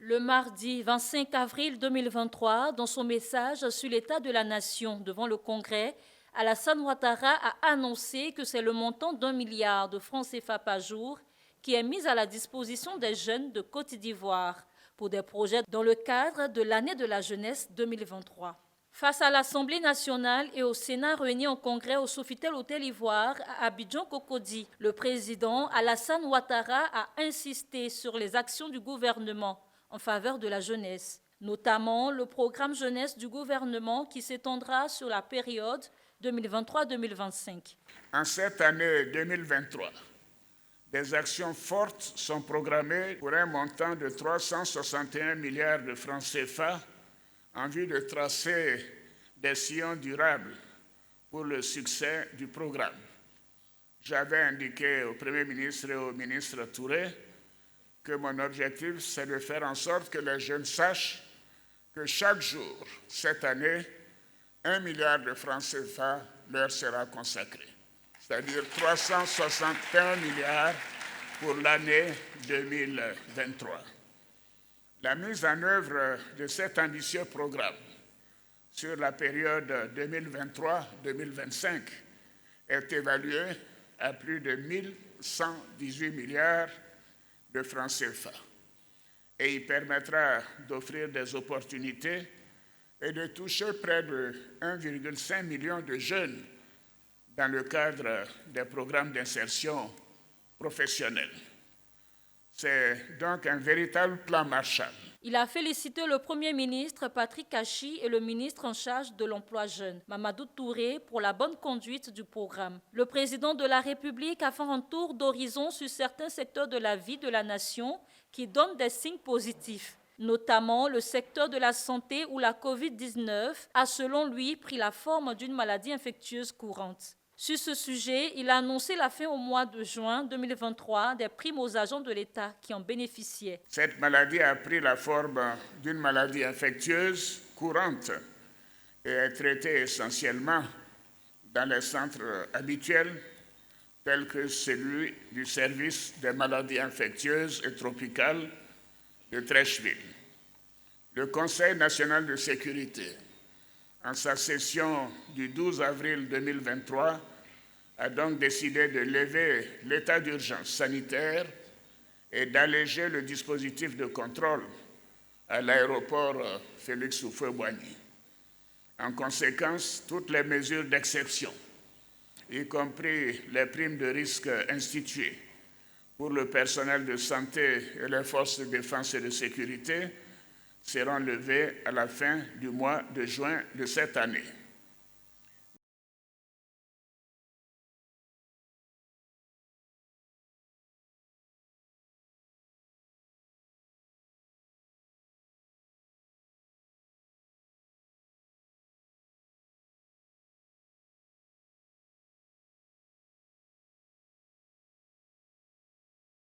Le mardi 25 avril 2023, dans son message sur l'état de la nation devant le Congrès, Alassane Ouattara a annoncé que c'est le montant d'1 milliard de francs CFA par jour qui est mis à la disposition des jeunes de Côte d'Ivoire pour des projets dans le cadre de l'année de la jeunesse 2023. Face à l'Assemblée nationale et au Sénat réunis en congrès au Sofitel Hôtel Ivoire à Abidjan-Cocody, le président Alassane Ouattara a insisté sur les actions du gouvernement en faveur de la jeunesse, notamment le programme jeunesse du gouvernement qui s'étendra sur la période 2023-2025. En cette année 2023, des actions fortes sont programmées pour un montant de 361 milliards de francs CFA en vue de tracer des sillons durables pour le succès du programme. J'avais indiqué au Premier ministre et au ministre Touré que mon objectif, c'est de faire en sorte que les jeunes sachent que chaque jour, cette année, 1 milliard de francs CFA leur sera consacré, c'est-à-dire 361 milliards pour l'année 2023. La mise en œuvre de cet ambitieux programme sur la période 2023-2025 est évaluée à plus de 1118 milliards de francs CFA et il permettra d'offrir des opportunités et de toucher près de 1,5 million de jeunes dans le cadre des programmes d'insertion professionnelle. C'est donc un véritable plan Marshall. Il a félicité le Premier ministre Patrick Kachi et le ministre en charge de l'emploi jeune, Mamadou Touré, pour la bonne conduite du programme. Le président de la République a fait un tour d'horizon sur certains secteurs de la vie de la nation qui donnent des signes positifs, notamment le secteur de la santé où la COVID-19 a, selon lui, pris la forme d'une maladie infectieuse courante. Sur ce sujet, il a annoncé la fin au mois de juin 2023 des primes aux agents de l'État qui en bénéficiaient. Cette maladie a pris la forme d'une maladie infectieuse courante et est traitée essentiellement dans les centres habituels tels que celui du service des maladies infectieuses et tropicales de Treichville. Le Conseil national de sécurité, en sa session du 12 avril 2023, a donc décidé de lever l'état d'urgence sanitaire et d'alléger le dispositif de contrôle à l'aéroport Félix Houphouët-Boigny. En conséquence, toutes les mesures d'exception, y compris les primes de risque instituées pour le personnel de santé et les forces de défense et de sécurité, seront levées à la fin du mois de juin de cette année.